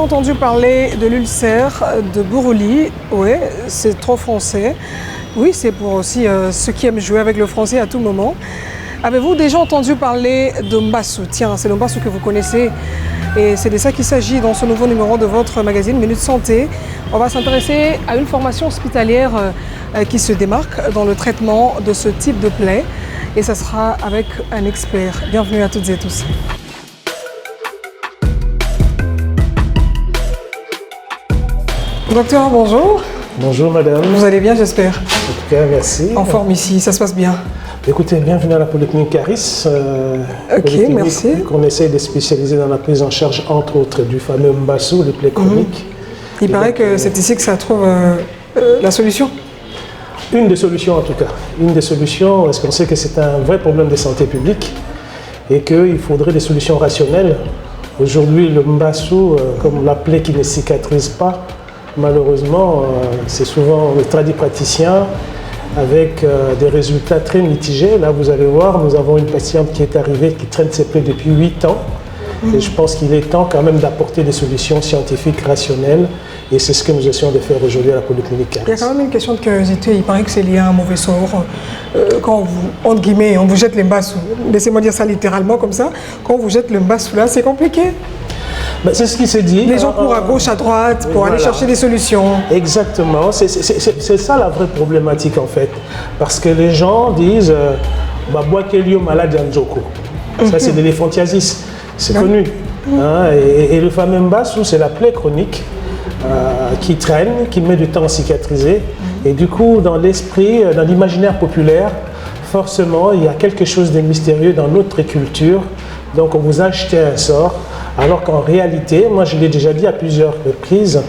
entendu parler de l'ulcère de Buruli. Oui, c'est trop français. Oui, c'est pour aussi ceux qui aiment jouer avec le français à tout moment. Avez-vous déjà entendu parler de Mbassou? Tiens, c'est le Mbassou que vous connaissez. Et c'est de ça qu'il s'agit dans ce nouveau numéro de votre magazine Minute Santé. On va s'intéresser à une formation hospitalière qui se démarque dans le traitement de ce type de plaie. Et ça sera avec un expert. Bienvenue à toutes et tous. Docteur, bonjour. Bonjour madame. Vous allez bien, j'espère? En tout cas, merci. En forme ici, ça se passe bien? Écoutez, bienvenue à la Polyclinique Caris. Ok, merci. On essaie de spécialiser dans la prise en charge, entre autres, du fameux Mbassou, les plaies chroniques. Il paraît que c'est ici que ça trouve la solution. Une des solutions en tout cas. Une des solutions, parce qu'on sait que c'est un vrai problème de santé publique et qu'il faudrait des solutions rationnelles. Aujourd'hui, le Mbassou, comme la plaie qui ne cicatrise pas, malheureusement, c'est souvent le tradipraticien avec des résultats très mitigés. Là, vous allez voir, nous avons une patiente qui est arrivée, qui traîne ses plaies depuis 8 ans. Et je pense qu'il est temps quand même d'apporter des solutions scientifiques rationnelles. Et c'est ce que nous essayons de faire aujourd'hui à la Polyclinique Caris. Il y a quand même une question de curiosité. Il paraît que c'est lié à un mauvais sort. Quand vous, entre guillemets, on vous jette le Mbassou, laissez-moi dire ça littéralement comme ça, quand on vous jette le Mbassou là, c'est compliqué. Ben, c'est ce qui s'est dit. Les gens courent à gauche, à droite pour aller chercher des solutions. Exactement, c'est ça la vraie problématique en fait. Parce que les gens disent Boakelio malade Anjoko. Ça c'est de l'éléphantiasis, c'est connu. Hein, et le fameux Mbassou, c'est la plaie chronique qui traîne, qui met du temps à cicatriser. Et du coup, dans l'esprit, dans l'imaginaire populaire, forcément, il y a quelque chose de mystérieux dans notre culture. Donc on vous a jeté un sort. Alors qu'en réalité, moi je l'ai déjà dit à plusieurs reprises,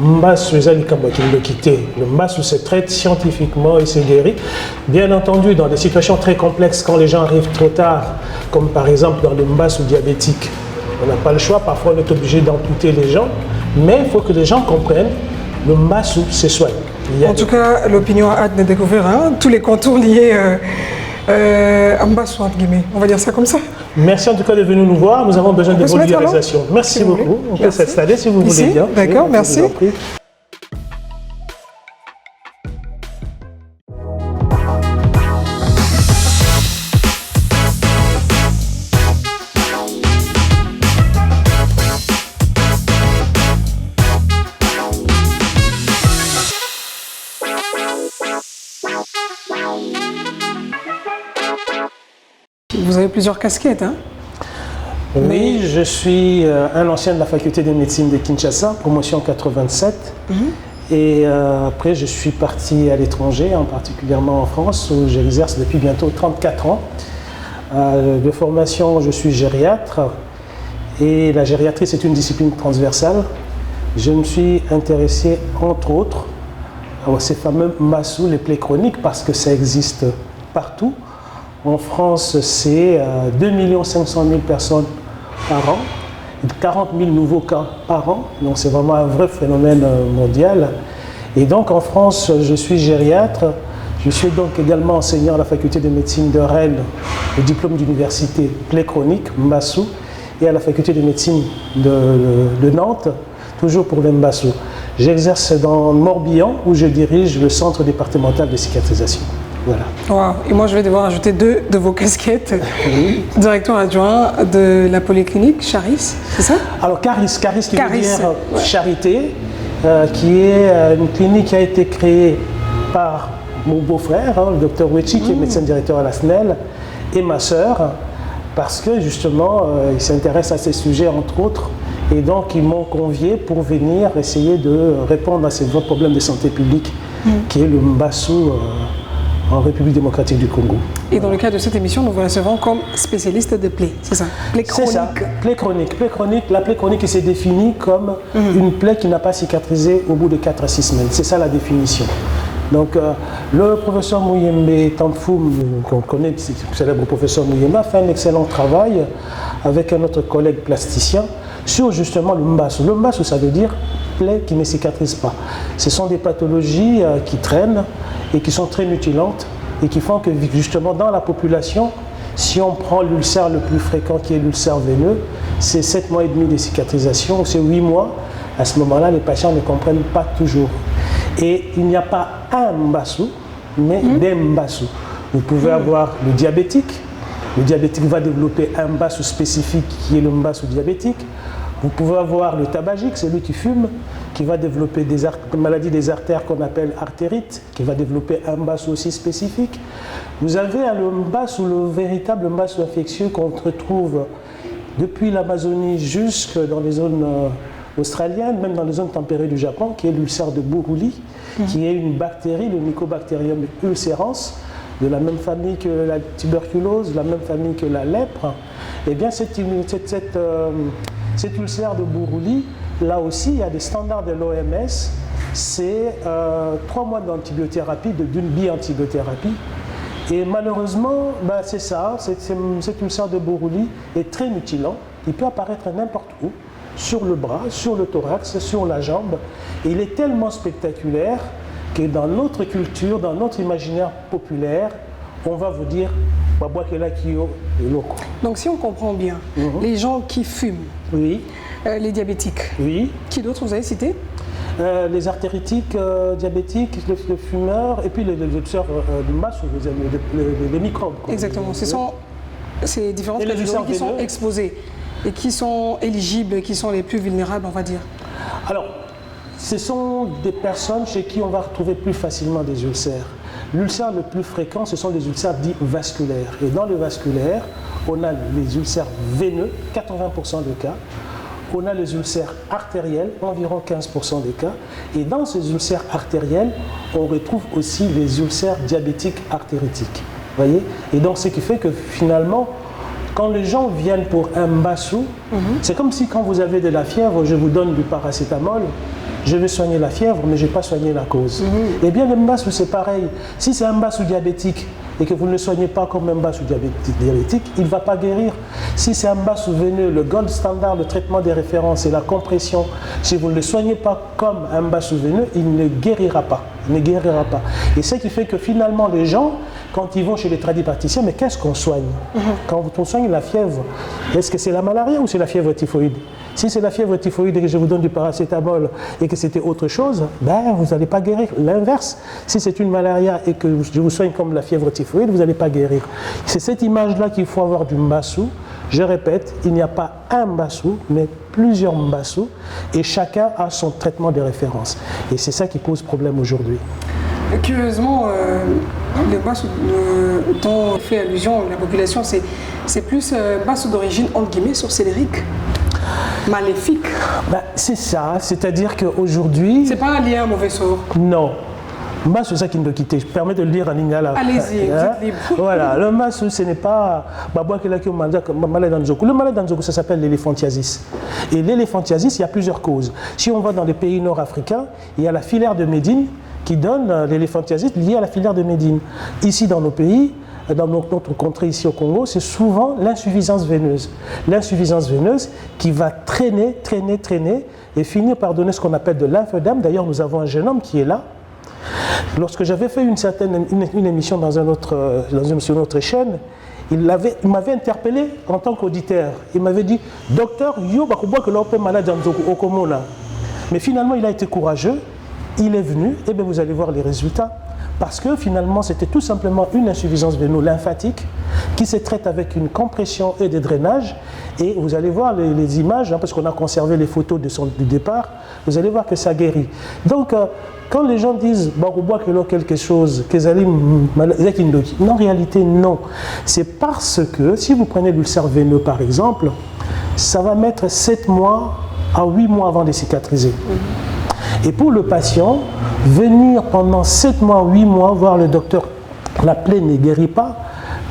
Mbassou, le Mbassou se traite scientifiquement et se guérit. Bien entendu, dans des situations très complexes, quand les gens arrivent trop tard, comme par exemple dans le Mbassou diabétique, on n'a pas le choix, parfois on est obligé d'amputer les gens, mais il faut que les gens comprennent, le Mbassou se soigne. En tout cas, l'opinion a hâte de découvrir tous les contours liés à Mbassou, entre guillemets. On va dire ça comme ça. Merci en tout cas de venir nous voir. Nous avons besoin de vulgarisation. Merci si beaucoup. On peut s'installer si vous voulez bien. D'accord, merci. Vous avez plusieurs casquettes, hein? Oui, je suis un ancien de la faculté de médecine de Kinshasa, promotion 87. Et après, je suis parti à l'étranger, en particulièrement en France, où j'exerce depuis bientôt 34 ans. De formation, je suis gériatre. Et la gériatrie, c'est une discipline transversale. Je me suis intéressé, entre autres, à ces fameux Mbassou, les plaies chroniques, parce que ça existe partout. En France, c'est 2 500 000 personnes par an, 40 000 nouveaux cas par an, donc c'est vraiment un vrai phénomène mondial. Et donc en France, je suis gériatre, je suis donc également enseignant à la faculté de médecine de Rennes, le diplôme d'université plaie chronique, Mbassou, et à la faculté de médecine de Nantes, toujours pour le Mbassou. J'exerce dans Morbihan, où je dirige le centre départemental de cicatrisation. Voilà. Wow. Et moi, je vais devoir ajouter 2 de vos casquettes. Directeur adjoint de la Polyclinique Caris, c'est ça? Alors Caris qui veut dire charité, qui est une clinique qui a été créée par mon beau-frère, le docteur Wechi, qui est médecin directeur à la SNEL, et ma sœur, parce que justement, ils s'intéressent à ces sujets, entre autres. Et donc, ils m'ont convié pour venir essayer de répondre à ces vrais problèmes de santé publique, qui est le Mbassou en République démocratique du Congo. Et dans le cadre de cette émission, nous vous recevons comme spécialiste de plaies, c'est ça? Plaie chronique. C'est ça, plaie chronique. La plaie chronique s'est définie comme une plaie qui n'a pas cicatrisé au bout de 4 à 6 semaines. C'est ça la définition. Donc le professeur Mouyembe Tamfoum, qu'on connaît, le célèbre professeur Mouyembe, a fait un excellent travail avec un autre collègue plasticien sur justement le Mbassou. Le Mbassou, ça veut dire plaie qui ne cicatrise pas. Ce sont des pathologies qui traînent et qui sont très mutilantes et qui font que justement dans la population, si on prend l'ulcère le plus fréquent qui est l'ulcère veineux, c'est 7 mois et demi de cicatrisation, c'est 8 mois. à ce moment-là, les patients ne comprennent pas toujours. Et il n'y a pas un mbassou, mais des mbassous. Vous pouvez avoir le diabétique. Le diabétique va développer un mbassou spécifique qui est le mbassou diabétique. Vous pouvez avoir le tabagique, celui qui fume, qui va développer des maladies des artères qu'on appelle artérite, qui va développer un mbassou aussi spécifique. Vous avez le mbassou, le véritable mbassou infectieux qu'on retrouve depuis l'Amazonie jusque dans les zones australiennes, même dans les zones tempérées du Japon, qui est l'ulcère de Buruli, qui est une bactérie, le Mycobacterium ulcerans, de la même famille que la tuberculose, de la même famille que la lèpre. Eh bien, cet ulcère de Buruli, là aussi, il y a des standards de l'OMS, c'est 3 mois d'antibiothérapie, d'une bi-antibiothérapie. Et malheureusement, c'est ça, cet ulcère de Buruli est très mutilant. Il peut apparaître n'importe où, sur le bras, sur le thorax, sur la jambe. Et il est tellement spectaculaire que dans notre culture, dans notre imaginaire populaire, on va vous dire Babouakela Kyo et Loko. Donc si on comprend bien, les gens qui fument, oui. Les diabétiques, oui. Qui d'autres vous avez cité? Les artéritiques, diabétiques, les fumeurs, et puis les ulcères de masse, les microbes. Exactement, ce sont ces différentes catégories qui sont exposées et qui sont éligibles, qui sont les plus vulnérables, on va dire. Alors, ce sont des personnes chez qui on va retrouver plus facilement des ulcères. L'ulcère le plus fréquent, ce sont les ulcères dits vasculaires. Et dans le vasculaire, on a les ulcères veineux, 80% des cas. On a les ulcères artériels, environ 15% des cas. Et dans ces ulcères artériels, on retrouve aussi les ulcères diabétiques artéritiques. Voyez? Et donc, ce qui fait que finalement, quand les gens viennent pour un mbassou, c'est comme si quand vous avez de la fièvre, je vous donne du paracétamol, je vais soigner la fièvre, mais je ne vais pas soigner la cause. Eh bien, le mbassou, c'est pareil. Si c'est un mbassou diabétique et que vous ne le soignez pas comme un mbassou diabétique, il ne va pas guérir. Si c'est un mbassou veineux, le gold standard, le traitement des références et la compression, si vous ne le soignez pas comme un mbassou veineux, il ne guérira pas. Il ne guérira pas. Et ce qui fait que finalement, les gens, quand ils vont chez les tradipraticiens, mais qu'est-ce qu'on soigne? Quand on soigne la fièvre, est-ce que c'est la malaria ou c'est la fièvre typhoïde? Si c'est la fièvre typhoïde et que je vous donne du paracétamol et que c'était autre chose, vous n'allez pas guérir. L'inverse, si c'est une malaria et que je vous soigne comme la fièvre typhoïde, vous n'allez pas guérir. C'est cette image-là qu'il faut avoir du mbassou. Je répète, il n'y a pas un mbassou, mais plusieurs mbassous, et chacun a son traitement de référence. Et c'est ça qui pose problème aujourd'hui. Curieusement, le mbassou dont fait allusion la population, c'est plus mbassou d'origine, entre guillemets, sorcellérique. Maléfique. C'est ça, c'est-à-dire qu'aujourd'hui... C'est pas lié à un mauvais sort. Non. Mbassou, c'est ça qui ne doit quitter. Je permets de le lire en lingala. Allez-y, dites libre. Voilà, le mbassou, ce n'est pas... Le malade d'Anzoku, ça s'appelle l'éléphantiasis. Et l'éléphantiasis, il y a plusieurs causes. Si on va dans les pays nord-africains, il y a la filaire de Médine qui donne l'éléphantiasis liée à la filaire de Médine. Ici, dans nos pays, dans notre contrée ici au Congo, c'est souvent l'insuffisance veineuse. L'insuffisance veineuse qui va traîner et finir par donner ce qu'on appelle de lymphœdème. D'ailleurs, nous avons un jeune homme qui est là. Lorsque j'avais fait une émission sur notre chaîne, il m'avait interpellé en tant qu'auditeur. Il m'avait dit, docteur, yo bakuboa que l'on peut malade au Congo là. Mais finalement, il a été courageux. Il est venu, et bien vous allez voir les résultats. Parce que finalement, c'était tout simplement une insuffisance véno-lymphatique qui se traite avec une compression et des drainages. Et vous allez voir les images, parce qu'on a conservé les photos du départ, vous allez voir que ça guérit. Donc, quand les gens disent « quelque chose », en réalité, non. C'est parce que, si vous prenez l'ulcère veineux par exemple, ça va mettre 7 mois à 8 mois avant de cicatriser. Et pour le patient, venir pendant 7 mois, 8 mois voir le docteur, la plaie ne guérit pas,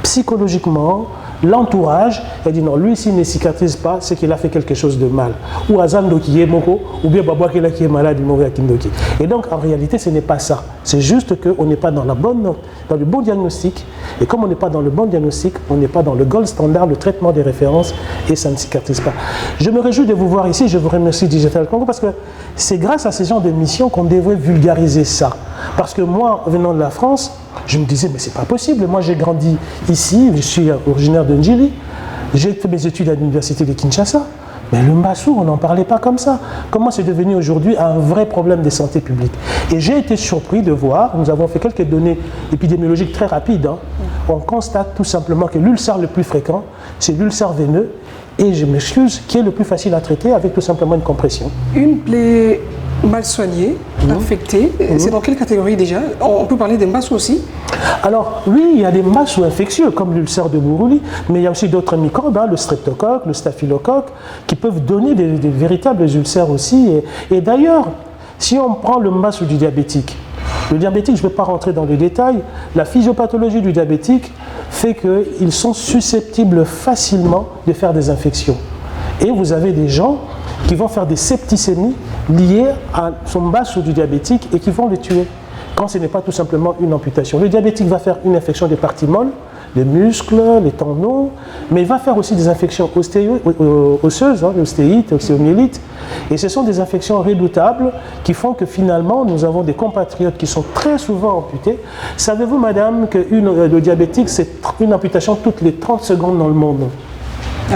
psychologiquement, l'entourage, elle dit non, lui s'il ne cicatrise pas, c'est qu'il a fait quelque chose de mal. Ou Azando qui est moko, ou bien Babouakela qui est malade, il mourrait à Kindoki. Et donc en réalité, ce n'est pas ça. C'est juste qu'on n'est pas dans le bon diagnostic. Et comme on n'est pas dans le bon diagnostic, on n'est pas dans le gold standard, le traitement des références, et ça ne cicatrise pas. Je me réjouis de vous voir ici, je vous remercie Digital Congo, parce que c'est grâce à ces genres d'émissions qu'on devrait vulgariser ça. Parce que moi, venant de la France, je me disais, mais c'est pas possible. Moi, j'ai grandi ici, je suis originaire de Njili, j'ai fait mes études à l'université de Kinshasa. Mais le mbassou, on n'en parlait pas comme ça. Comment c'est devenu aujourd'hui un vrai problème de santé publique? Et j'ai été surpris de voir, nous avons fait quelques données épidémiologiques très rapides, hein. On constate tout simplement que l'ulcère le plus fréquent, c'est l'ulcère veineux, et je m'excuse, qui est le plus facile à traiter avec tout simplement une compression. Une plaie mal soignée, infectée, c'est dans quelle catégorie déjà? On peut parler des mbassous aussi? Alors oui, il y a des mbassous infectieux comme l'ulcère de Buruli, mais il y a aussi d'autres microbes, hein, le streptocoque, le staphylocoque, qui peuvent donner des véritables ulcères aussi. Et d'ailleurs, si on prend le mbassou du diabétique, le diabétique, je ne vais pas rentrer dans les détails, la physiopathologie du diabétique fait qu'ils sont susceptibles facilement de faire des infections. Et vous avez des gens qui vont faire des septicémies liées à son mbassou du diabétique et qui vont le tuer quand ce n'est pas tout simplement une amputation. Le diabétique va faire une infection des parties molles, les muscles, les tendons, mais il va faire aussi des infections osseuses, hein, ostéite, ostéomyélite, et ce sont des infections redoutables qui font que finalement nous avons des compatriotes qui sont très souvent amputés. Savez-vous, madame, que le diabétique, c'est une amputation toutes les 30 secondes dans le monde?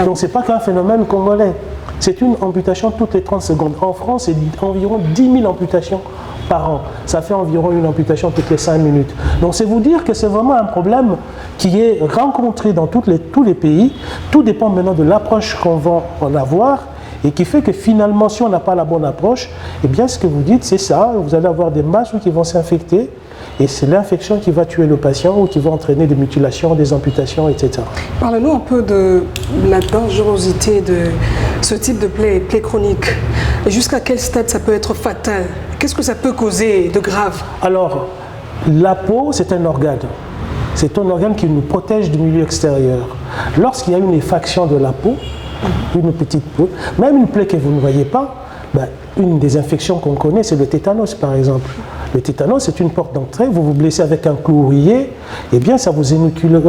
Donc ce n'est pas qu'un phénomène congolais, c'est une amputation toutes les 30 secondes. En France, c'est environ 10 000 amputations par an. Ça fait environ une amputation toutes les 5 minutes. Donc c'est vous dire que c'est vraiment un problème qui est rencontré dans tous les pays. Tout dépend maintenant de l'approche qu'on va en avoir et qui fait que finalement, si on n'a pas la bonne approche, eh bien ce que vous dites, c'est ça. Vous allez avoir des mbassous qui vont s'infecter et c'est l'infection qui va tuer le patient ou qui va entraîner des mutilations, des amputations, etc. Parlez-nous un peu de la dangerosité de ce type de plaie chronique. Et jusqu'à quel stade ça peut être fatal? Qu'est-ce que ça peut causer de grave? Alors, la peau, c'est un organe. C'est un organe qui nous protège du milieu extérieur. Lorsqu'il y a une effraction de la peau, une petite peau, même une plaie que vous ne voyez pas, une des infections qu'on connaît, c'est le tétanos par exemple. Le tétanos, c'est une porte d'entrée, vous vous blessez avec un clou ouvrier, eh bien ça vous inocule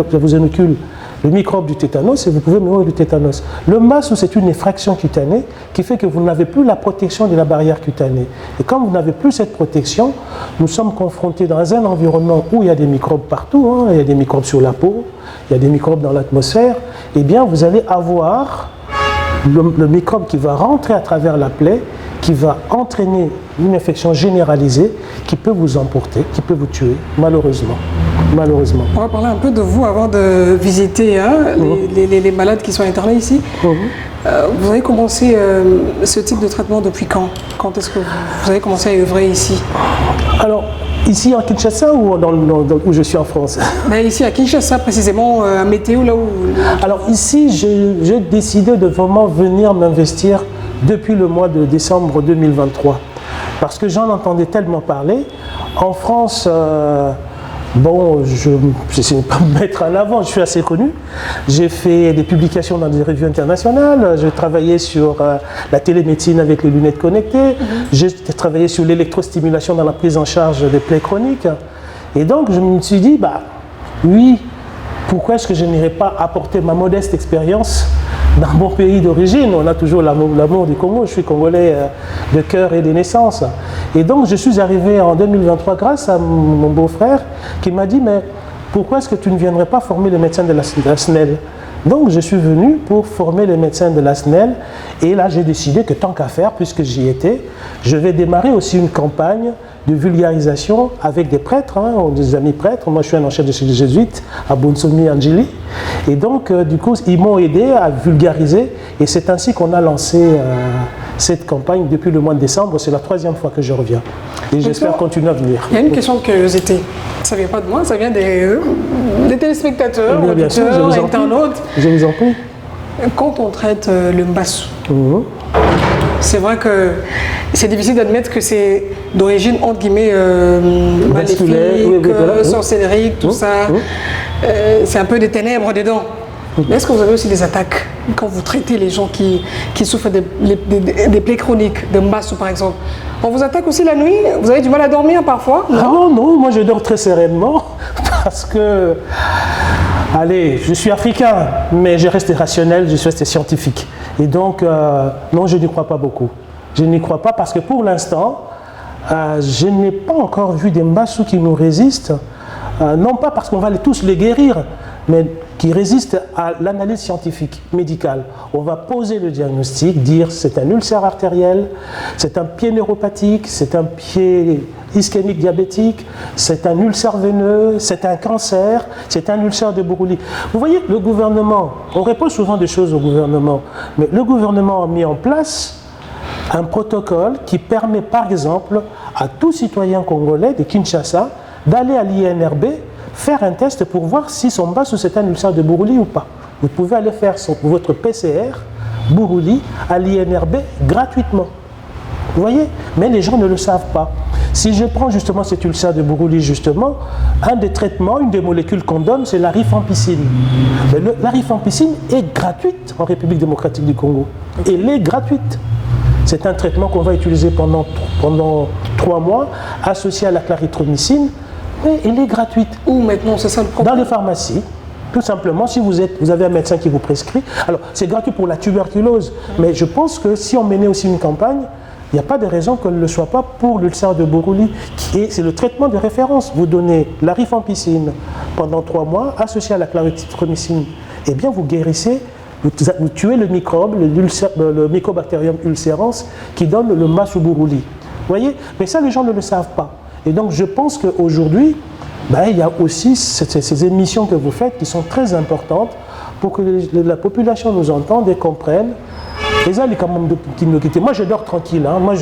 le microbe du tétanos et vous pouvez mourir du tétanos. Le mbassou, c'est une effraction cutanée qui fait que vous n'avez plus la protection de la barrière cutanée. Et comme vous n'avez plus cette protection, nous sommes confrontés dans un environnement où il y a des microbes partout, hein, il y a des microbes sur la peau, il y a des microbes dans l'atmosphère, eh bien vous allez avoir le microbe qui va rentrer à travers la plaie, qui va entraîner une infection généralisée qui peut vous emporter, qui peut vous tuer, malheureusement. Malheureusement. On va parler un peu de vous avant de visiter les malades qui sont internés ici. Vous avez commencé ce type de traitement depuis quand? Quand est-ce que vous avez commencé à œuvrer ici? Alors, ici à Kinshasa ou où je suis en France? Mais ici à Kinshasa, précisément, à Météo, là où... Alors ici, j'ai décidé de vraiment venir m'investir depuis le mois de décembre 2023. Parce que j'en entendais tellement parler. En France... bon, je n'essaie pas de me mettre en avant, je suis assez connu. J'ai fait des publications dans des revues internationales, j'ai travaillé sur la télémédecine avec les lunettes connectées, j'ai travaillé sur l'électrostimulation dans la prise en charge des plaies chroniques. Et donc je me suis dit, oui, pourquoi est-ce que je n'irais pas apporter ma modeste expérience dans mon pays d'origine? On a toujours l'amour du Congo, je suis congolais de cœur et de naissance. Et donc je suis arrivé en 2023 grâce à mon beau-frère qui m'a dit, mais pourquoi est-ce que tu ne viendrais pas former les médecins de la SNEL? Donc je suis venu pour former les médecins de la SNEL et là j'ai décidé que tant qu'à faire, puisque j'y étais, je vais démarrer aussi une campagne de vulgarisation avec des prêtres, des amis prêtres. Moi je suis un ancien de chez les jésuites à Bonsomi Angeli et donc du coup ils m'ont aidé à vulgariser et c'est ainsi qu'on a lancé cette campagne depuis le mois de décembre. C'est la 3e fois que je reviens et j'espère continuer à venir. Il y a une question de curiosité, ça ne vient pas de moi, ça vient des téléspectateurs, bien sûr, internautes. Je vous en prie. Quand on traite le mbassou, c'est vrai que c'est difficile d'admettre que c'est d'origine entre guillemets maléfique, sorcellerique, tout ça. C'est un peu des ténèbres dedans. Mais est-ce que vous avez aussi des attaques quand vous traitez les gens qui souffrent des plaies chroniques, de mbassou par exemple? On vous attaque aussi la nuit? Vous avez du mal à dormir parfois? Non, moi je dors très sereinement parce que, allez, je suis africain, mais je reste rationnel, je suis resté scientifique. Et donc, non, je n'y crois pas beaucoup. Je n'y crois pas parce que pour l'instant, je n'ai pas encore vu des mbassous qui nous résistent. Non pas parce qu'on va tous les guérir, mais qui résiste à l'analyse scientifique, médicale. On va poser le diagnostic, dire c'est un ulcère artériel, c'est un pied neuropathique, c'est un pied ischémique diabétique, c'est un ulcère veineux, c'est un cancer, c'est un ulcère de Buruli. Vous voyez, le gouvernement, on répond souvent des choses au gouvernement, mais le gouvernement a mis en place un protocole qui permet par exemple à tout citoyen congolais de Kinshasa d'aller à l'INRB faire un test pour voir si son bas c'est un ulcère de Buruli ou pas. Vous pouvez aller faire votre PCR Buruli à l'INRB gratuitement. Vous voyez? Mais les gens ne le savent pas. Si je prends justement cet ulcère de Buruli, justement, un des traitements, une des molécules qu'on donne, c'est la rifampicine. La rifampicine est gratuite en République démocratique du Congo. Elle est gratuite. C'est un traitement qu'on va utiliser pendant 3 mois, associé à la clarithromycine, mais elle est gratuite. Où maintenant, c'est ça le problème? Dans les pharmacies. Tout simplement, si vous avez un médecin qui vous prescrit. Alors, c'est gratuit pour la tuberculose, mais je pense que si on menait aussi une campagne, il n'y a pas de raison qu'elle ne le soit pas pour l'ulcère de Buruli. C'est le traitement de référence. Vous donnez la rifampicine pendant 3 mois, associé à la clarithromycine. Eh bien, vous guérissez, vous tuez le microbe, le Mycobacterium ulcerans, qui donne le masu Buruli. Vous voyez? Mais ça, les gens ne le savent pas. Et donc, je pense qu'aujourd'hui, il y a aussi ces émissions que vous faites qui sont très importantes pour que la population nous entende et comprenne. Les gens, quand même, qui nous quittent. Moi, je dors tranquille. Hein. Moi,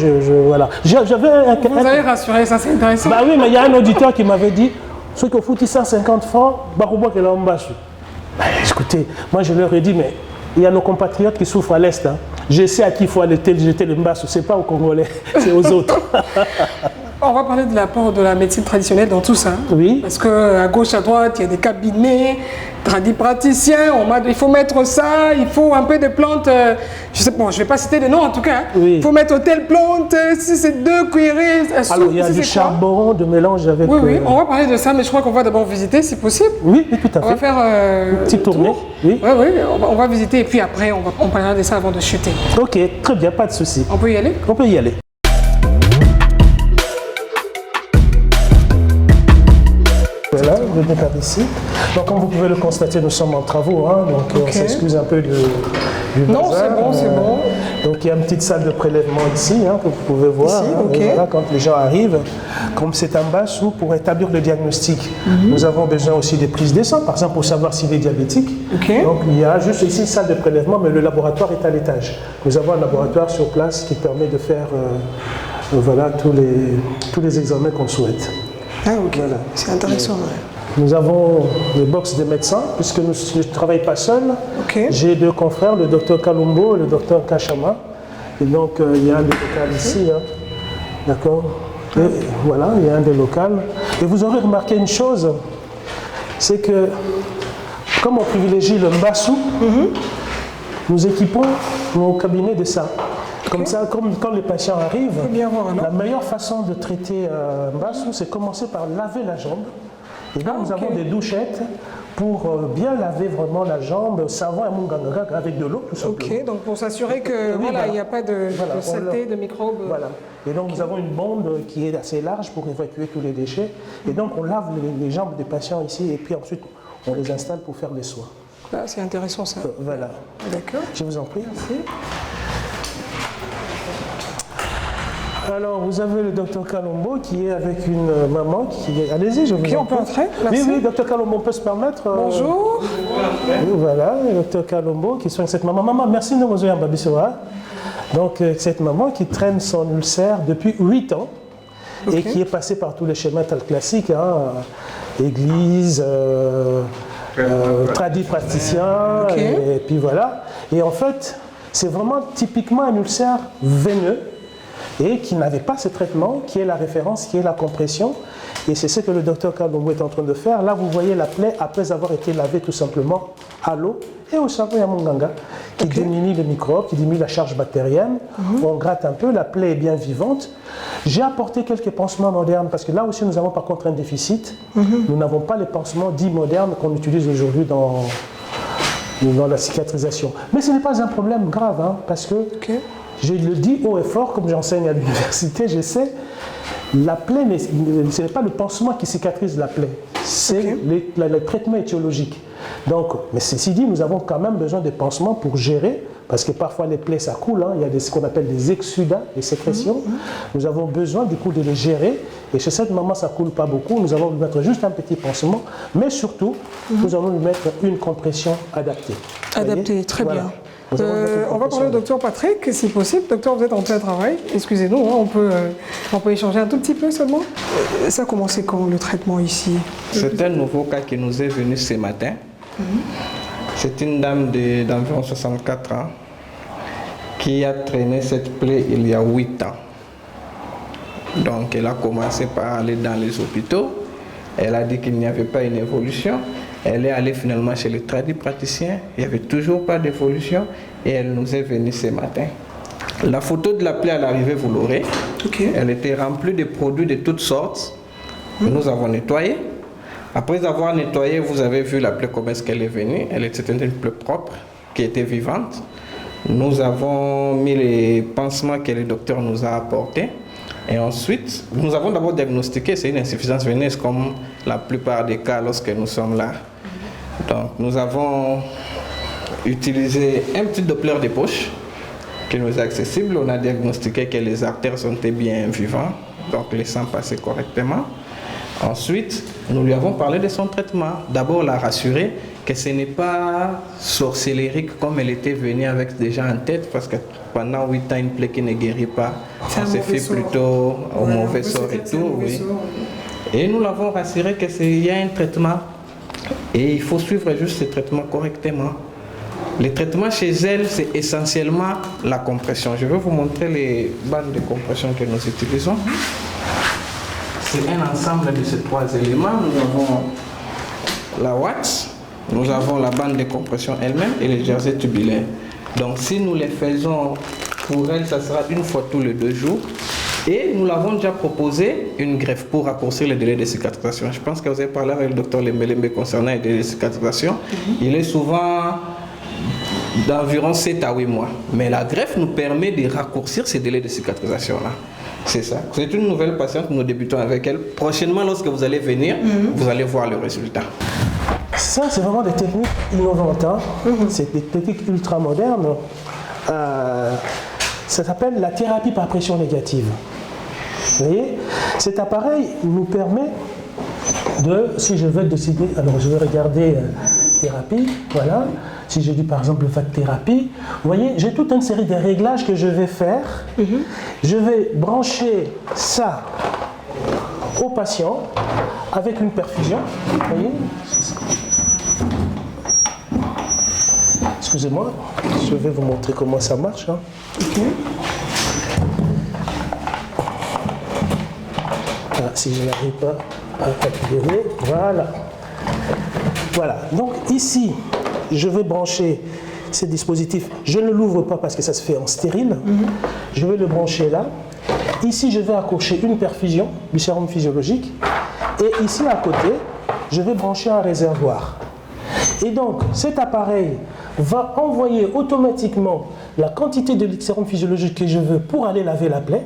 voilà. Vous avez rassuré, ça c'est intéressant. Oui, mais il y a un auditeur qui m'avait dit ceux qui ont foutu 150 francs, écoutez, moi, je leur ai dit, mais il y a nos compatriotes qui souffrent à l'Est. Hein. Je sais à qui il faut aller jeter le mbassou. Ce n'est pas aux Congolais, c'est aux autres. On va parler de l'apport de la médecine traditionnelle dans tout ça. Oui. Parce qu'à gauche, à droite, il y a des cabinets, tradipraticiens, il faut mettre ça, il faut un peu de plantes, je sais pas, je ne vais pas citer des noms en tout cas. Oui. Il faut mettre telle plante, si c'est 2 cuillerées. Alors, il y a du charbon, de mélange avec... Oui, on va parler de ça, mais je crois qu'on va d'abord visiter, si possible. Oui, tout à fait. On va faire une petite tournée. Oui, on va visiter et puis après, on parlera de ça avant de chuter. Ok, très bien, pas de souci. On peut y aller? On peut y aller. Voilà, venez par ici. Donc, comme vous pouvez le constater, nous sommes en travaux, hein, donc on s'excuse un peu du non, bazar. c'est bon. Donc, il y a une petite salle de prélèvement ici, hein, que vous pouvez voir. Ici, hein, et voilà, quand les gens arrivent, comme c'est un bassou, pour établir le diagnostic, nous avons besoin aussi des prises de sang, par exemple, pour savoir s'il est diabétique. Donc, il y a juste ici une salle de prélèvement, mais le laboratoire est à l'étage. Nous avons un laboratoire sur place qui permet de faire voilà, tous les examens qu'on souhaite. Ah, ok. Voilà. C'est intéressant. Nous avons les box des médecins, puisque je ne travaille pas seul. J'ai 2 confrères, le docteur Kalumbo et le docteur Kachama. Et donc, il y a un des locaux ici. Hein. D'accord. Et voilà, il y a un des locaux. Et vous aurez remarqué une chose, c'est que, comme on privilégie le mbassou, nous équipons nos cabinets de ça. Comme ça, quand les patients arrivent, la meilleure façon de traiter un mbassou, c'est commencer par laver la jambe. Et donc, nous avons des douchettes pour bien laver vraiment la jambe, savon et munganga avec de l'eau, tout simplement. Ok, donc pour s'assurer que il n'y a pas de saleté, de microbes. Voilà. Et donc, nous avons une bande qui est assez large pour évacuer tous les déchets. Et donc, on lave les jambes des patients ici et puis ensuite, on les installe pour faire les soins. Ah, c'est intéressant ça. Voilà. D'accord. Je vous en prie. Merci. Alors, vous avez le docteur Kalombo qui est avec une maman qui est... Allez-y, je vous en prie. On peut entrer? Merci. Oui, docteur Kalombo, on peut se permettre Bonjour. Oui, voilà, le docteur Kalombo qui soigne cette maman. Maman, merci de nous avoir Babisoa. Donc, cette maman qui traîne son ulcère depuis 8 ans et qui est passée par tous les schémas classiques, hein, église, praticien, et puis voilà. Et en fait, c'est vraiment typiquement un ulcère veineux et qui n'avait pas ce traitement, qui est la référence, qui est la compression. Et c'est ce que le docteur Kalombo est en train de faire. Là, vous voyez la plaie après avoir été lavée tout simplement à l'eau et au savon et à munganga, qui diminue le microbe, qui diminue la charge bactérienne. On gratte un peu, la plaie est bien vivante. J'ai apporté quelques pansements modernes, parce que là aussi, nous avons par contre un déficit. Nous n'avons pas les pansements dits modernes qu'on utilise aujourd'hui dans la cicatrisation. Mais ce n'est pas un problème grave, hein, parce que... Je le dis haut et fort, comme j'enseigne à l'université, je sais, La plaie, ce n'est pas le pansement qui cicatrise la plaie, c'est le traitement étiologique. Donc, mais ceci dit, nous avons quand même besoin de pansements pour gérer, parce que parfois les plaies ça coule, hein, il y a ce qu'on appelle des exsudats, des sécrétions. Nous avons besoin du coup de les gérer, et chez cette maman ça ne coule pas beaucoup, nous allons lui mettre juste un petit pansement, mais surtout, nous allons lui mettre une compression adaptée. Adaptée, très bien. On va parler au docteur Patrick, si possible. Docteur, vous êtes en télétravail, excusez-nous, hein, on peut échanger un tout petit peu seulement. Ça a commencé quand, le traitement ici? C'est un nouveau cas qui nous est venu ce matin. C'est une dame d'environ 64 ans qui a traîné cette plaie il y a 8 ans. Donc elle a commencé par aller dans les hôpitaux. Elle a dit qu'il n'y avait pas une évolution. Elle est allée finalement chez le tradipraticien. Il n'y avait toujours pas d'évolution et elle nous est venue ce matin. La photo de la plaie à l'arrivée, vous l'aurez. Elle était remplie de produits de toutes sortes. Nous avons nettoyé. Après avoir nettoyé, vous avez vu la plaie comment est-ce qu'elle est venue. Elle était une plaie propre qui était vivante. Nous avons mis les pansements que le docteur nous a apportés. Et ensuite, nous avons d'abord diagnostiqué, c'est une insuffisance veineuse comme la plupart des cas lorsque nous sommes là. Donc nous avons utilisé un petit Doppler de poche qui nous est accessible. On a diagnostiqué que les artères sont bien vivantes, donc le sang passait correctement. Ensuite, nous lui avons parlé de son traitement. D'abord, la rassurer que ce n'est pas sorcellérique comme elle était venue avec déjà en tête, parce que pendant 8 ans, une plaie qui ne guérit pas, on s'est fait plutôt au mauvais sort et tout. Oui. Et nous l'avons rassuré qu'il y a un traitement et il faut suivre juste ce traitement correctement. Le traitement chez elle, c'est essentiellement la compression. Je vais vous montrer les bandes de compression que nous utilisons. C'est un ensemble de ces 3 éléments. Nous avons la wax, nous avons la bande de compression elle-même et les jerseys tubulaires. Donc si nous les faisons pour elle, ça sera une fois tous les 2 jours. Et nous l'avons déjà proposé une greffe pour raccourcir le délai de cicatrisation. Je pense que vous avez parlé avec le docteur Lembelembe concernant le délai de cicatrisation. Il est souvent d'environ 7 à 8 mois. Mais la greffe nous permet de raccourcir ces délais de cicatrisation-là. C'est ça. C'est une nouvelle patiente, nous débutons avec elle. Prochainement, lorsque vous allez venir, vous allez voir le résultat. Ça, c'est vraiment des techniques innovantes. Hein. C'est des techniques ultra modernes. Ça s'appelle la thérapie par pression négative. Vous voyez, cet appareil nous permet de, si je veux décider, alors je vais regarder thérapie, voilà. Si j'ai dit par exemple vague thérapie, vous voyez, j'ai toute une série de réglages que je vais faire. Je vais brancher ça au patient avec une perfusion. Vous voyez, excusez-moi, je vais vous montrer comment ça marche. Hein. Ah, si je n'arrive pas à appuyer, voilà. Voilà, donc ici, je vais brancher ce dispositif. Je ne l'ouvre pas parce que ça se fait en stérile. Je vais le brancher là. Ici, je vais accrocher une perfusion du sérum physiologique. Et ici, à côté, je vais brancher un réservoir. Et donc, cet appareil va envoyer automatiquement la quantité de sérum physiologique que je veux pour aller laver la plaie.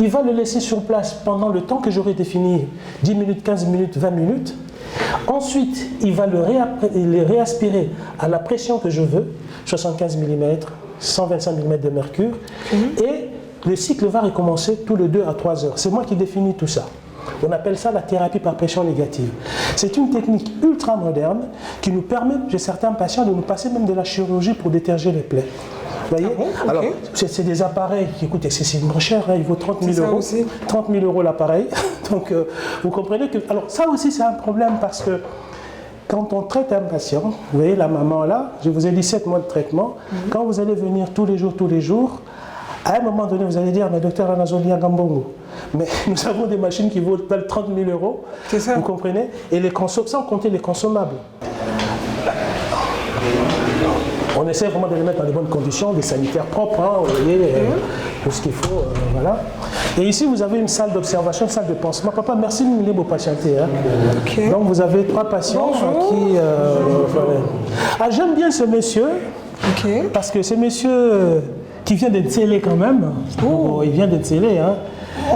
Il va le laisser sur place pendant le temps que j'aurai défini, 10 minutes, 15 minutes, 20 minutes. Ensuite, il va le réaspirer à la pression que je veux, 75 mm, 125 mm de mercure. Et le cycle va recommencer tous les 2 à 3 heures. C'est moi qui définis tout ça. On appelle ça la thérapie par pression négative. C'est une technique ultra moderne qui nous permet, chez certains patients, de nous passer même de la chirurgie pour déterger les plaies. Vous voyez? Alors, c'est des appareils qui coûtent excessivement cher, hein, il vaut 30 000 euros. 30 000 euros l'appareil. Donc, vous comprenez que... Alors, ça aussi, c'est un problème parce que quand on traite un patient, vous voyez la maman là, je vous ai dit 7 mois de traitement, quand vous allez venir tous les jours, à un moment donné, vous allez dire, mais docteur Anazolia Gambongo, mais nous avons des machines qui valent 30 000 euros, vous comprenez? Et les sans compter les consommables. On essaie vraiment de les mettre dans de bonnes conditions, des sanitaires propres, hein, vous voyez, tout ce qu'il faut, voilà. Et ici, vous avez une salle d'observation, une salle de pansement. Papa, merci de me patienter. Hein. Donc, vous avez 3 patients qui... Ah, j'aime bien ce monsieur, parce que ce monsieur qui vient d'être scellé quand même, il vient d'être scellé, hein.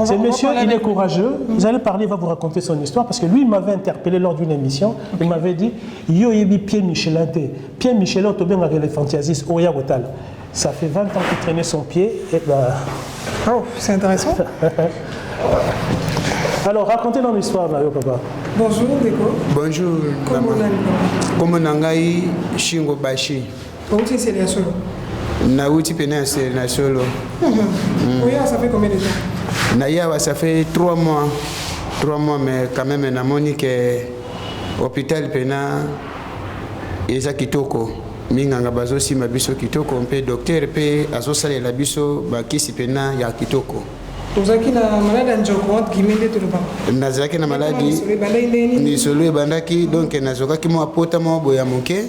Ce monsieur, il est courageux. Vous allez parler, il va vous raconter son histoire parce que lui, il m'avait interpellé lors d'une émission. Il m'avait dit Yo yebi Pierre Michelin. Pierre Michelin, tu bien avec les fantaisistes, Oya Wotal. Ça fait 20 ans qu'il traînait son pied. Et bah... Oh, c'est intéressant. Alors, racontez dans l'histoire, Mario Papa. Bonjour, Deko. Bonjour. Comment nangai Shingo Bashi. Où tu es solo? Nauti pena c'est na solo. Oui, ça fait combien de temps? Naya, ça fait 3 mois. 3 mois, mais quand même, na moni que hôpital pena eza kitoko. Minganga bazo si mabiso kitoko, on peut docteur pe azo sale la biso ba kisi pena ya kitoko. Tozaki na malade njoko entre guillemets de toloba. Nazaki na maladie ni solo ebandaki donc nazokaki mo apota mo boya moke.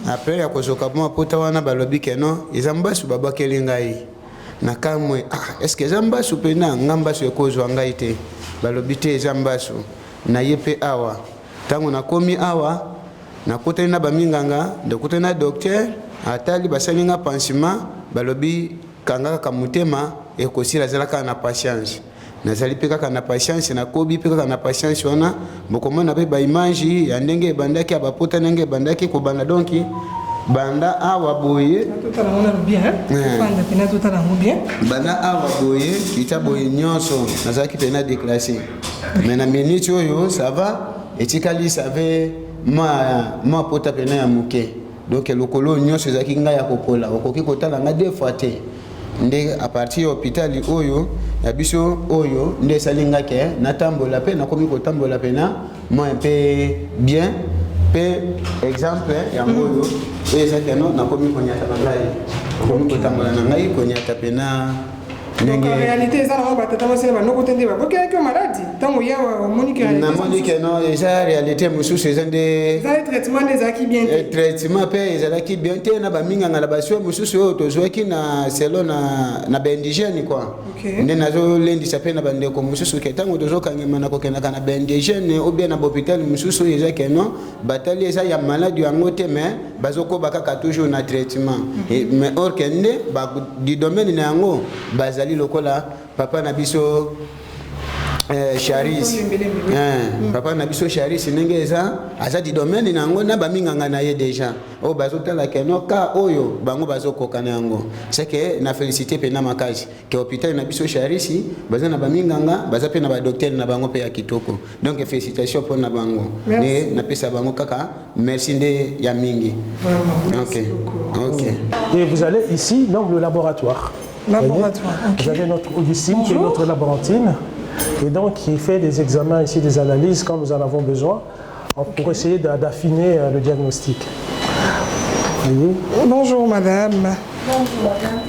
Après ya kozoka mo apota wana balobi keno ezamba su baba kelingai. Na kamwe est-ce que ezamba su pena ngamba su ekozwa ngai te. Balobi te ezamba su na yepe awa. Tango nakomi awa nakutana na baminganga ndokutana na docteur atali basalinga pansement balobi kanga kamutema ekosila zalaka na patience nazali pe kaka na patience na kobi pe kaka na patience wana bokomona pe ba image ya ndenge bandaki abapota ndenge bandaki ko banda donki banda awa boye tout à l'heure bien fanda pena tout à l'heure bien banda awa boye kita boye nyonso nazaki pena déclassé mais na minute oyo ça va etikali savait ma pota pena ya muke donc lokolo nyonso ezaki nga ya kopola okoki kotala nga 2 fois te nde à partir hôpital oyo ya biso oyo nde salinga ke natambola pe nakomi kotambola pena moi un peu bien pe exemple ya ngoyo ezaki no nakomi konyata ngai nakomi kotambola na ngai konyata pena. Donc en réalité, ça va pas tellement c'est pas nous côté pas. Pourquoi que maladie? Tant il y a Monique réalité. Na Monique non, eza réalité musu c'est des traitement des acquis bien. Traitement pe ezalaki bien te na ba minga ngala basio musu so tozwaki na selon na bendigène quoi. Nde nazo lendi sapé na bande ko musu ke tango tozoka ngema na ko kena kana bendigène ou bien na hôpital musu so ezaki non batali eza ya maladie yango te mais bazoko bakaka toujours na traitement. Mais or kende ba du domaine na yango bazali lokola papa na biso Charis papa na biso Charis nengeza aza di domaine nango na baminganga na ye déjà o bazotala keno ka oyo bango bazokokana yango c'est que na félicité pe na makazi ke hôpital na biso Charis baza na baminganga baza pe na ba docteur na bango pe ya kitoko donc félicitations pour na bango ne na pesa bango kaka merci nde ya mingi. OK. Et vous allez ici donc le laboratoire. Laboratoire. Vous avez notre Augustine qui est notre laborantine et donc qui fait des examens ici, des analyses quand nous en avons besoin pour essayer d'affiner le diagnostic. Voyez. Bonjour madame. Bonjour madame.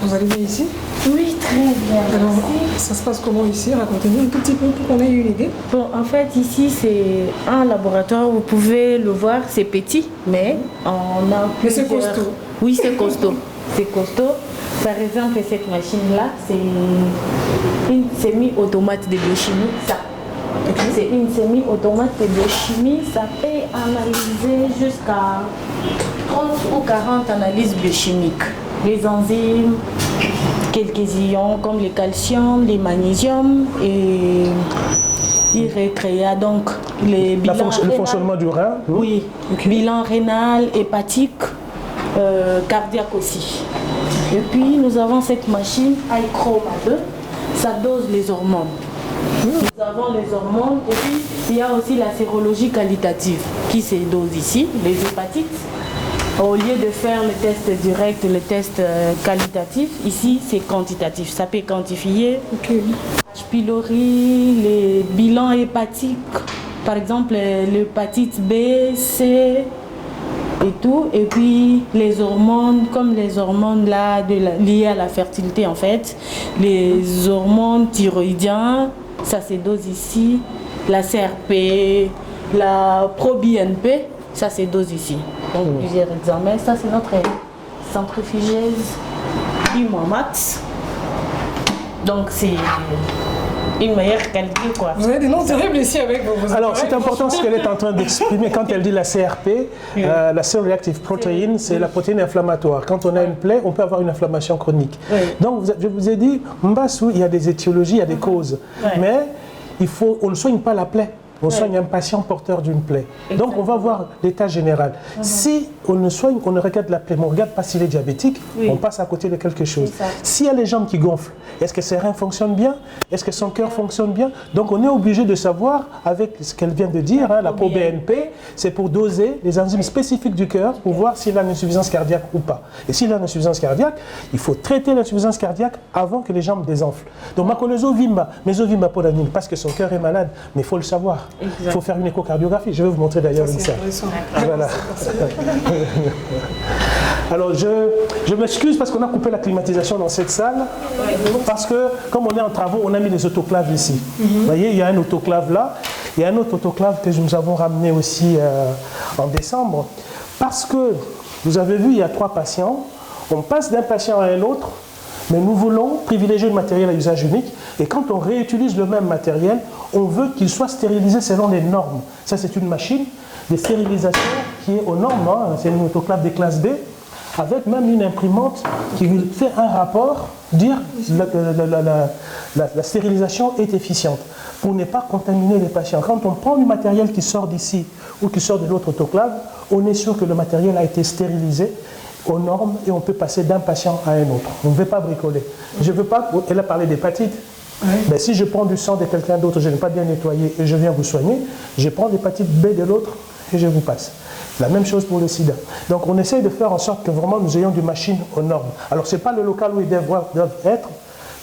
Vous allez bien ici? Oui, très bien. Alors, ça se passe comment ici? Racontez-nous un tout petit peu pour qu'on ait une idée. Bon, en fait, ici, c'est un laboratoire, vous pouvez le voir, c'est petit, mais on a... Mais c'est costaud. Oui, c'est costaud. C'est costaud. Par exemple, cette machine-là, c'est une semi-automate de biochimie. Ça. C'est une semi-automate de biochimie. Ça peut analyser jusqu'à 30 ou 40 analyses biochimiques. Les enzymes, quelques ions comme le calcium, le magnésium et l'érythréa. Donc, le fonctionnement du rein. Oui, bilan rénal, hépatique, cardiaque aussi. Et puis nous avons cette machine iChroma 2, ça dose les hormones. Nous avons les hormones et puis il y a aussi la sérologie qualitative qui se dose ici, les hépatites. Au lieu de faire le test direct, le test qualitatif, ici c'est quantitatif. Ça peut quantifier H. pylori, les bilans hépatiques, par exemple l'hépatite B, C, et tout, et puis les hormones, comme les hormones là liées à la fertilité en fait, les hormones thyroïdiennes, ça se dose ici, la CRP, la ProBNP, ça se dose ici. Donc plusieurs examens, ça c'est notre centrifugeuse du Mohamed. Donc c'est une meilleure qualité, quoi. Vous avez des noms terribles ici avec vos Alors, c'est important ce qu'elle est en train d'exprimer quand elle dit la CRP, la Cell Reactive Protein, c'est la protéine inflammatoire. Quand on a une plaie, on peut avoir une inflammation chronique. Donc, je vous ai dit, Mbassou, il y a des étiologies, il y a des causes. Mais on ne soigne pas la plaie. On soigne un patient porteur d'une plaie. Exactement. Donc, on va voir l'état général. Si on ne soigne, on ne regarde la plaie, mais on ne regarde pas s'il est diabétique, on passe à côté de quelque chose. S'il y a les jambes qui gonflent, est-ce que ses reins fonctionnent bien? Est-ce que son cœur fonctionne bien? Donc, on est obligé de savoir, avec ce qu'elle vient de dire, la ProBNP, c'est pour doser les enzymes spécifiques du cœur pour voir s'il a une insuffisance cardiaque ou pas. Et s'il a une insuffisance cardiaque, il faut traiter l'insuffisance cardiaque avant que les jambes désenflent. Donc, Makolozo Vimba, Mesovimba Podanine, parce que son cœur est malade, mais il faut le savoir. Il faut faire une échocardiographie. Je vais vous montrer d'ailleurs une salle. Voilà. Alors, je m'excuse parce qu'on a coupé la climatisation dans cette salle. Parce que, comme on est en travaux, on a mis des autoclaves ici. Vous voyez, il y a un autoclave là. Il y a un autre autoclave que nous avons ramené aussi en décembre. Parce que, vous avez vu, il y a 3 patients. On passe d'un patient à un autre. Mais nous voulons privilégier le matériel à usage unique. Et quand on réutilise le même matériel, on veut qu'il soit stérilisé selon les normes. Ça, c'est une machine de stérilisation qui est aux normes. Hein. C'est une autoclave des classes B, avec même une imprimante qui fait un rapport, dire que la stérilisation est efficiente, pour ne pas contaminer les patients. Quand on prend du matériel qui sort d'ici ou qui sort de l'autre autoclave, on est sûr que le matériel a été stérilisé aux normes et on peut passer d'un patient à un autre. On ne veut pas bricoler. Je veux pas, elle a parlé d'hépatite. Mais si je prends du sang de quelqu'un d'autre, je n'ai pas bien nettoyé et je viens vous soigner, je prends l'hépatite B de l'autre et je vous passe. La même chose pour le sida. Donc on essaye de faire en sorte que vraiment nous ayons des machines aux normes. Alors ce n'est pas le local où ils doivent être,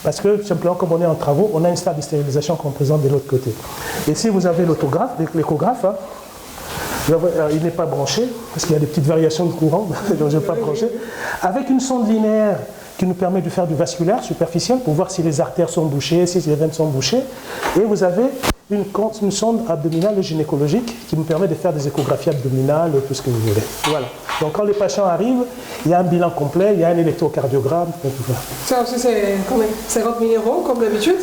parce que simplement comme on est en travaux, on a une salle de stérilisation qu'on présente de l'autre côté. Et si vous avez l'autographe, l'échographe, hein, il n'est pas branché, parce qu'il y a des petites variations de courant, donc je ne vais pas brancher, avec une sonde linéaire qui nous permet de faire du vasculaire superficiel pour voir si les artères sont bouchées, si les veines sont bouchées. Et vous avez une sonde abdominale et gynécologique qui nous permet de faire des échographies abdominales, tout ce que vous voulez. Voilà. Donc quand les patients arrivent, il y a un bilan complet, il y a un électrocardiogramme. Ça aussi, c'est combien? 50 000 € comme d'habitude?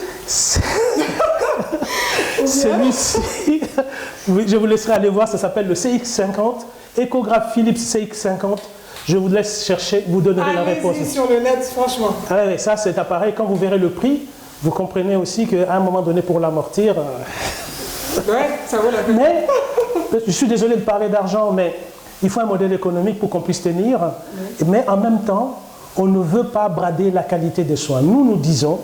Celui-ci, je vous laisserai aller voir, ça s'appelle le CX50, échographe Philips CX50. Je vous laisse chercher, vous donnerez la réponse. Allez-y sur le net, franchement. Ah oui, ça, cet appareil, quand vous verrez le prix, vous comprenez aussi qu'à un moment donné, pour l'amortir... Ouais, ça vaut la peine. Mais, je suis désolé de parler d'argent, mais il faut un modèle économique pour qu'on puisse tenir. Mais en même temps, on ne veut pas brader la qualité des soins. Nous disons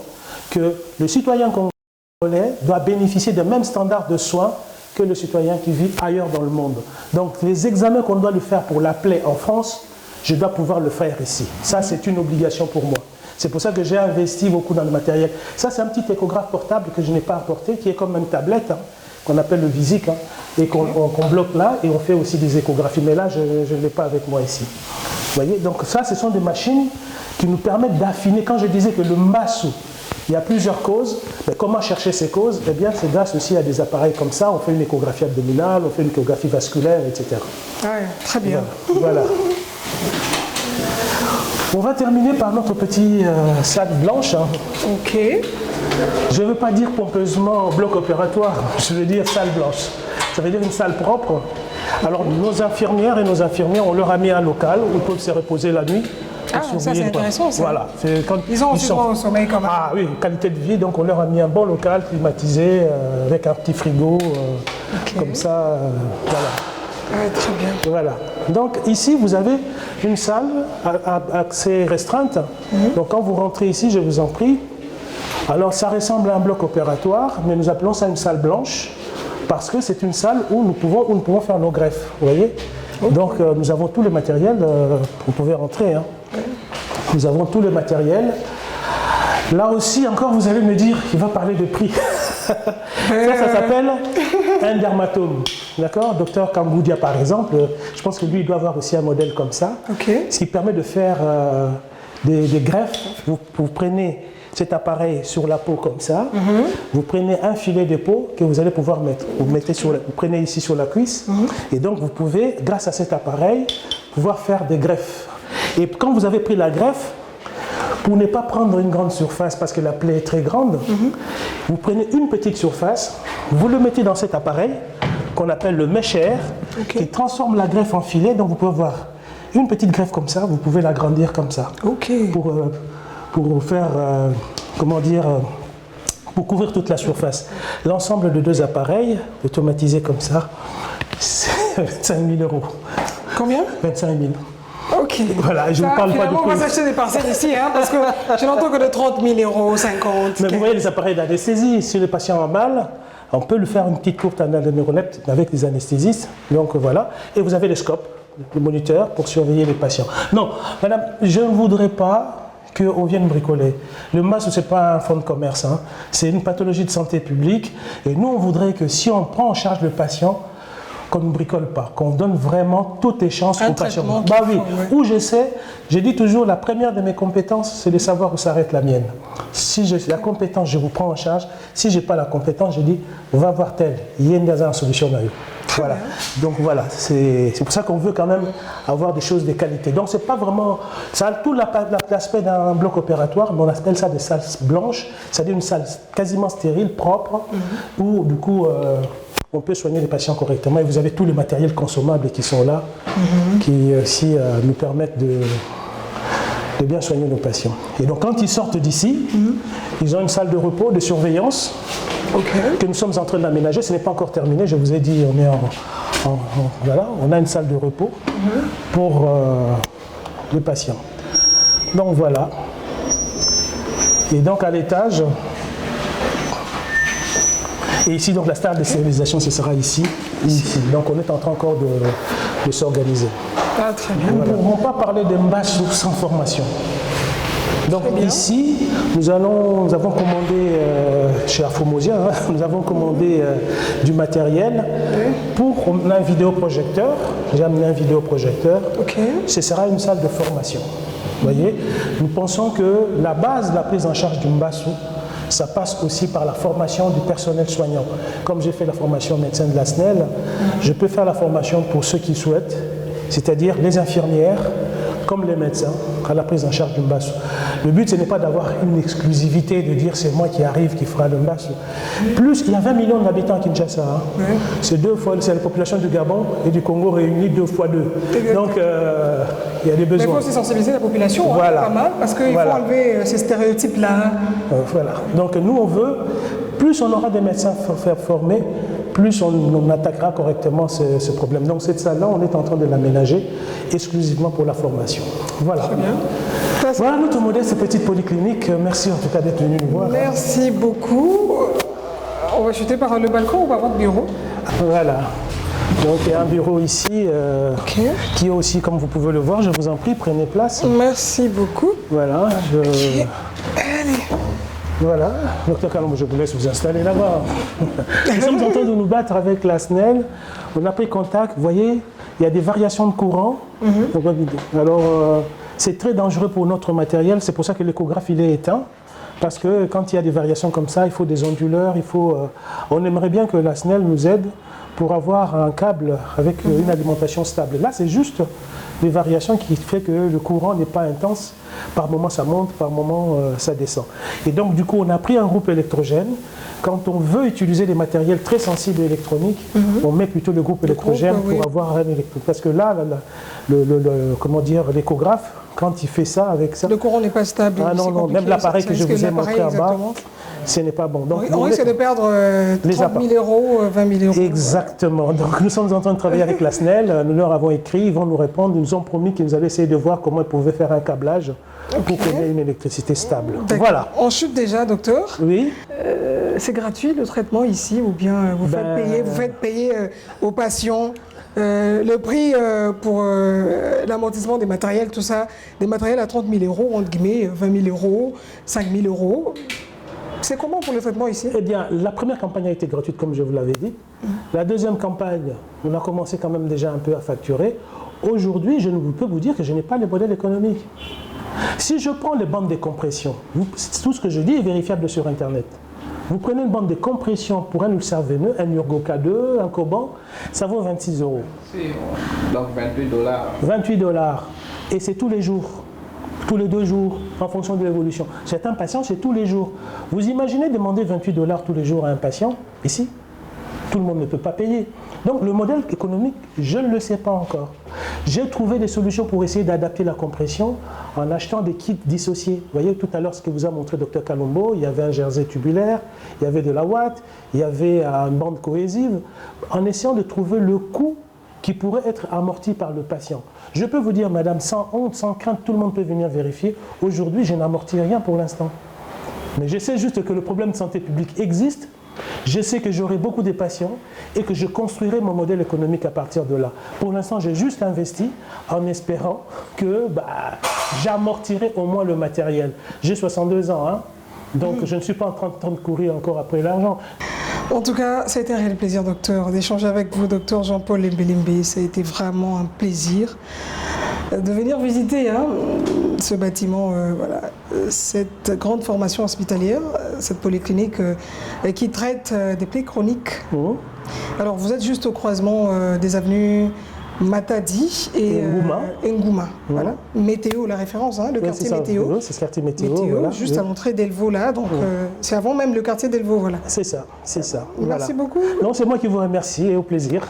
que le citoyen congolais doit bénéficier des mêmes standards de soins que le citoyen qui vit ailleurs dans le monde. Donc, les examens qu'on doit lui faire pour la plaie en France, je dois pouvoir le faire ici. Ça, c'est une obligation pour moi. C'est pour ça que j'ai investi beaucoup dans le matériel. Ça, c'est un petit échographe portable que je n'ai pas apporté, qui est comme une tablette, hein, qu'on appelle le Visic, hein, et qu'on bloque là, et on fait aussi des échographies. Mais là, je ne l'ai pas avec moi ici. Vous voyez? Donc ça, ce sont des machines qui nous permettent d'affiner. Quand je disais que le Mbassou, il y a plusieurs causes, mais comment chercher ces causes? Eh bien, c'est grâce aussi à des appareils comme ça. On fait une échographie abdominale, on fait une échographie vasculaire, etc. Ah ouais, très bien. Voilà. On va terminer par notre petite salle blanche. Hein. Ok. Je ne veux pas dire pompeusement bloc opératoire, je veux dire salle blanche. Ça veut dire une salle propre. Alors, nos infirmières et nos infirmiers, on leur a mis un local où ils peuvent se reposer la nuit. Ah, ça c'est intéressant ça. Voilà. Quand ils ont aussi droit au sommeil quand même. Ah oui, qualité de vie, donc on leur a mis un bon local climatisé avec un petit frigo, comme ça, voilà. Ouais, très bien. Voilà. Donc ici, vous avez une salle à accès restreinte. Donc quand vous rentrez ici, je vous en prie. Alors ça ressemble à un bloc opératoire, mais nous appelons ça une salle blanche parce que c'est une salle où nous pouvons faire nos greffes. Vous voyez? Donc nous avons tout le matériel. Vous pouvez rentrer. Hein. Nous avons tout le matériel. Là aussi, encore, vous allez me dire qu'il va parler de prix. Ça s'appelle un dermatome. D'accord? Docteur Kamboudia, par exemple, je pense que lui, il doit avoir aussi un modèle comme ça. Okay. Ce qui permet de faire des greffes. Vous prenez cet appareil sur la peau comme ça. Vous prenez un filet de peau que vous allez pouvoir mettre. Vous prenez ici sur la cuisse. Et donc, vous pouvez, grâce à cet appareil, pouvoir faire des greffes. Et quand vous avez pris la greffe, Pour ne pas prendre une grande surface parce que la plaie est très grande, vous prenez une petite surface, vous le mettez dans cet appareil qu'on appelle le mesher, qui transforme la greffe en filet. Donc vous pouvez voir une petite greffe comme ça, vous pouvez l'agrandir comme ça. Pour faire, comment dire, pour couvrir toute la surface. L'ensemble de 2 appareils, automatisés comme ça, c'est 25 000 €. Combien? 25 000. Ok. Voilà, je ne vous parle pas de on va s'acheter des parcelles ici, hein, parce que je n'entends que de 30 000 €, 50. Mais vous voyez les appareils d'anesthésie, si le patient a mal, on peut lui faire une petite courte analyse de neuronette avec les anesthésistes. Donc voilà. Et vous avez le scope, le moniteur pour surveiller les patients. Non, madame, je ne voudrais pas qu'on vienne bricoler. Le MASO, ce n'est pas un fonds de commerce, hein. C'est une pathologie de santé publique. Et nous, on voudrait que si on prend en charge le patient, qu'on ne bricole pas, qu'on donne vraiment toutes les chances au patient. Bah oui, où je sais, j'ai dit toujours, la première de mes compétences, c'est de savoir où s'arrête la mienne. Si j'ai la compétence, je vous prends en charge. Si je n'ai pas la compétence, je dis, va voir tel, il y a une solution à eux. Voilà. Donc voilà, c'est pour ça qu'on veut quand même avoir des choses de qualité. Donc c'est pas vraiment, ça a tout l'aspect d'un bloc opératoire, mais on appelle ça des salles blanches, c'est-à-dire une salle quasiment stérile, propre, où du coup on peut soigner les patients correctement. Et vous avez tous les matériels consommables qui sont là, qui aussi nous permettent de bien soigner nos patients. Et donc quand ils sortent d'ici, ils ont une salle de repos, de surveillance, que nous sommes en train d'aménager. Ce n'est pas encore terminé, je vous ai dit, on est voilà, on a une salle de repos pour les patients. Donc voilà. Et donc à l'étage, et ici donc la salle de stérilisation, ce sera ici et ici. Donc on est en train encore de s'organiser. Ah, très bien. Nous ne pourrons pas parler de Mbassou sans formation. Donc ici, nous avons commandé chez Afomosia, nous avons commandé du matériel pour un vidéoprojecteur. J'ai amené un vidéoprojecteur. Ce sera une salle de formation. Vous voyez, nous pensons que la base de la prise en charge du Mbassou, ça passe aussi par la formation du personnel soignant. Comme j'ai fait la formation médecin de la SNEL, je peux faire la formation pour ceux qui souhaitent, c'est-à-dire les infirmières, comme les médecins, à la prise en charge du Mbassou. Le but, ce n'est pas d'avoir une exclusivité, de dire c'est moi qui arrive, qui fera le Mbassou. Plus, il y a 20 millions d'habitants à Kinshasa. Hein. C'est la population du Gabon et du Congo réunis 2 fois 2. Donc, il y a des besoins. Mais il faut aussi sensibiliser la population, voilà. Pas mal, parce qu'il faut enlever ces stéréotypes-là. Voilà. Donc, nous, on veut, plus on aura des médecins formés, plus on attaquera correctement ce problème. Donc cette salle-là, on est en train de l'aménager exclusivement pour la formation. Voilà. Très bien. Voilà notre modeste petite polyclinique. Merci en tout cas d'être venu nous voir. Merci beaucoup. On va chuter par le balcon ou par votre bureau? Voilà. Donc il y a un bureau ici qui est aussi, comme vous pouvez le voir, je vous en prie, prenez place. Merci beaucoup. Voilà. Allez. Voilà, docteur Kalombo, je vous laisse vous installer là-bas. Nous sommes en train de nous battre avec la SNEL. On a pris contact, vous voyez, il y a des variations de courant. Alors, c'est très dangereux pour notre matériel. C'est pour ça que l'échographe, il est éteint. Parce que quand il y a des variations comme ça, il faut des onduleurs, on aimerait bien que la SNEL nous aide pour avoir un câble avec une alimentation stable. Là, c'est juste des variations qui font que le courant n'est pas intense. Par moment, ça monte, par moment, ça descend. Et donc, du coup, on a pris un groupe électrogène. Quand on veut utiliser des matériels très sensibles et électroniques, on met plutôt le groupe électrogène pour avoir un électrogène. Parce que là, comment dire, l'échographe, quand il fait ça avec ça... Le courant n'est pas stable. Ah non, non, même l'appareil que je vous ai montré en bas, ce n'est pas bon. Donc, on risque de perdre 30 000 €, 20 000 €. Exactement. Donc nous sommes en train de travailler avec la SNEL. Nous leur avons écrit, ils vont nous répondre. Ils nous ont promis qu'ils allaient essayer de voir comment ils pouvaient faire un câblage pour qu'il y ait une électricité stable. Voilà. On chute déjà, docteur. Oui. C'est gratuit le traitement ici ou bien vous faites payer aux patients le prix pour l'amortissement des matériels, tout ça, des matériels à 30 000 €, entre guillemets, 20 000 €, 5 000 €. C'est comment pour le traitement ici? Eh bien, la première campagne a été gratuite, comme je vous l'avais dit. La deuxième campagne, on a commencé quand même déjà un peu à facturer. Aujourd'hui, je peux vous dire que je n'ai pas le modèle économique. Si je prends les bandes de compression, tout ce que je dis est vérifiable sur Internet. Vous prenez une bande de compression pour un ulcère veineux, un Urgo K2, un Coban, ça vaut 26 €. Donc 28 $. 28 $. Et c'est tous les jours. tous les 2 jours, en fonction de l'évolution. Certains patients, c'est tous les jours. Vous imaginez demander 28 $ tous les jours à un patient, ici? Tout le monde ne peut pas payer. Donc le modèle économique, je ne le sais pas encore. J'ai trouvé des solutions pour essayer d'adapter la compression en achetant des kits dissociés. Vous voyez tout à l'heure ce que vous a montré Dr Kalombo, il y avait un jersey tubulaire, il y avait de la ouate, il y avait une bande cohésive, en essayant de trouver le coût qui pourrait être amorti par le patient. Je peux vous dire, madame, sans honte, sans crainte, tout le monde peut venir vérifier. Aujourd'hui, je n'amortis rien pour l'instant. Mais je sais juste que le problème de santé publique existe. Je sais que j'aurai beaucoup de patients et que je construirai mon modèle économique à partir de là. Pour l'instant, j'ai juste investi en espérant que j'amortirai au moins le matériel. J'ai 62 ans, hein, donc je ne suis pas en train de courir encore après l'argent. En tout cas, ça a été un réel plaisir, docteur, d'échanger avec vous, docteur Jean-Paul Lembelembe. Ça a été vraiment un plaisir de venir visiter ce bâtiment, cette grande formation hospitalière, cette polyclinique qui traite des plaies chroniques. Alors, vous êtes juste au croisement des avenues Matadi et Ngouma. Voilà. Météo, la référence, le quartier Météo. C'est ce quartier Météo. Voilà. Juste à l'entrée d'Elvaux, là. Donc, c'est avant même le quartier d'Elvaux, voilà. C'est ça, c'est ça. Merci beaucoup. Non, c'est moi qui vous remercie et au plaisir.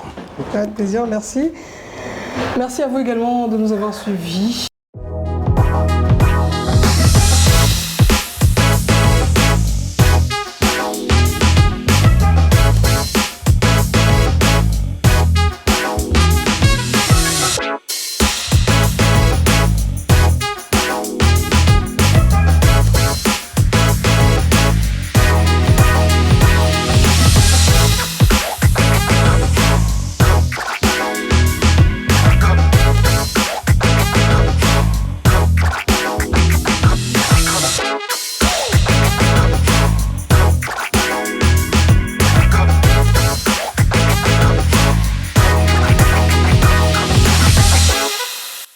Avec plaisir, merci. Merci à vous également de nous avoir suivis.